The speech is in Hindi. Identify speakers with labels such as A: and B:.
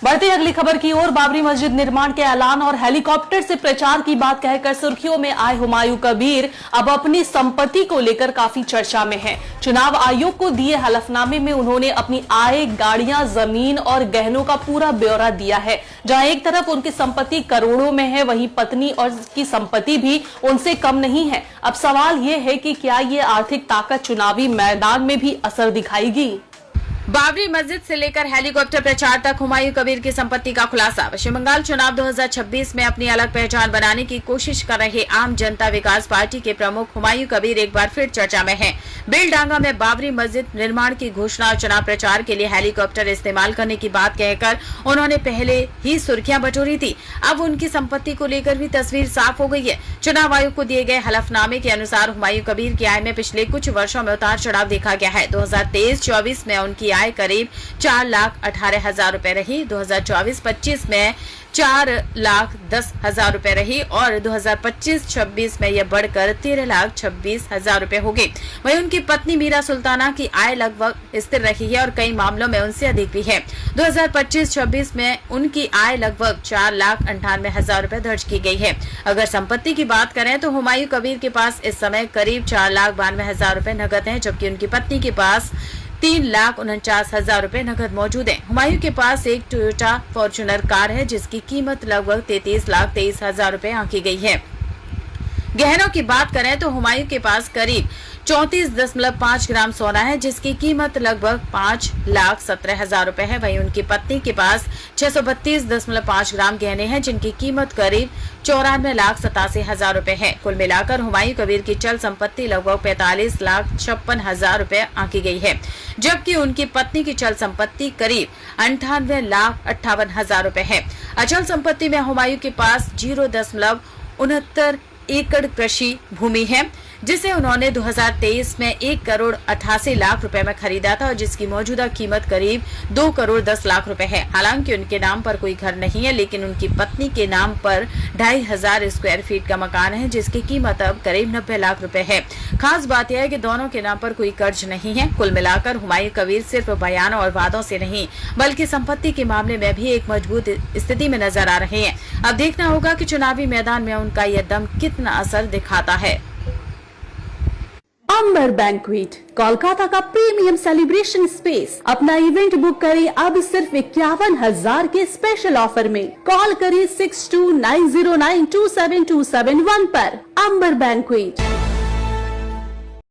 A: बढ़ती अगली खबर की ओर। बाबरी मस्जिद निर्माण के ऐलान और हेलीकॉप्टर से प्रचार की बात कहकर सुर्खियों में आए हुमायूं कबीर अब अपनी संपत्ति को लेकर काफी चर्चा में हैं। चुनाव आयोग को दिए हलफनामे में उन्होंने अपनी आय, गाड़ियां, जमीन और गहनों का पूरा ब्यौरा दिया है। जहां एक तरफ उनकी संपत्ति करोड़ों में है, वहीं पत्नी और की संपत्ति भी उनसे कम नहीं है। अब सवाल ये है कि क्या ये आर्थिक ताकत चुनावी मैदान में भी असर दिखाएगी?
B: बाबरी मस्जिद से लेकर हेलीकॉप्टर प्रचार तक हुमायूं कबीर की संपत्ति का खुलासा। पश्चिम बंगाल चुनाव 2026 में अपनी अलग पहचान बनाने की कोशिश कर रहे आम जनता विकास पार्टी के प्रमुख हुमायूं कबीर एक बार फिर चर्चा में हैं। बेलडांगा में बाबरी मस्जिद निर्माण की घोषणा और चुनाव प्रचार के लिए हेलीकॉप्टर इस्तेमाल करने की बात कहकर उन्होंने पहले ही सुर्खियां बटोरी थी। अब उनकी संपत्ति को लेकर भी तस्वीर साफ हो गई है। चुनाव आयोग को दिए गए हलफनामे के अनुसार हुमायूं कबीर की आय में पिछले कुछ वर्षों में उतार चढ़ाव देखा गया है। 2023-24 में उनकी आय करीब 4,18,000 रुपए रही, 2024-25 में 4,10,000 रुपए रही और 2025-26 में यह बढ़कर 13,26,000 रुपए हो गई। वहीं उनकी पत्नी मीरा सुल्ताना की आय लगभग स्थिर रही है और कई मामलों में उनसे अधिक भी है। 2025-26 में उनकी आय लगभग 4,98,000 रुपए दर्ज की गई है। अगर संपत्ति की बात करें तो हुमायूं कबीर के पास इस समय करीब 4,92,000 रुपए नकद है, जबकि उनकी पत्नी के पास 3,49,000 रुपए नकद मौजूद है। हुमायूं के पास एक टोयोटा फॉर्च्यूनर कार है जिसकी कीमत लगभग 33,23,000 रुपए आंकी गई है। गहनों की बात करें तो हुमायूं के पास करीब 34.5 ग्राम सोना है जिसकी कीमत लगभग 5,17,000 रुपए है। वहीं उनकी पत्नी के पास 632.5 ग्राम गहने हैं जिनकी कीमत करीब 94,87,000 रुपए है। कुल मिलाकर हुमायूं कबीर की चल संपत्ति लगभग 45,56,000 रुपए आंकी गई है, जबकि उनकी पत्नी की चल संपत्ति करीब 98,58,000 रुपए है। अचल संपत्ति में हुमायूं के पास 0.69 एकड़ कृषि भूमि है जिसे उन्होंने 2023 में 1,88,00,000 रुपए में खरीदा था और जिसकी मौजूदा कीमत करीब 2,10,00,000 रुपए है। हालांकि उनके नाम पर कोई घर नहीं है, लेकिन उनकी पत्नी के नाम पर 2,500 स्क्वायर फीट का मकान है जिसकी कीमत अब करीब 90 लाख रुपए है। खास बात यह है कि दोनों के नाम पर कोई कर्ज नहीं है। कुल मिलाकर हुमायूं कबीर सिर्फ बयानों और वादों से नहीं बल्कि संपत्ति के मामले में भी एक मजबूत स्थिति में नजर आ रहे हैं। अब देखना होगा कि चुनावी मैदान में उनका यह दम कितना असर दिखाता है।
A: अंबर बैंक्वेट, कोलकाता का प्रीमियम सेलिब्रेशन स्पेस। अपना इवेंट बुक करें अब सिर्फ 51,000 के स्पेशल ऑफर में। कॉल करें 6290927271 पर। अंबर बैंक्वेट।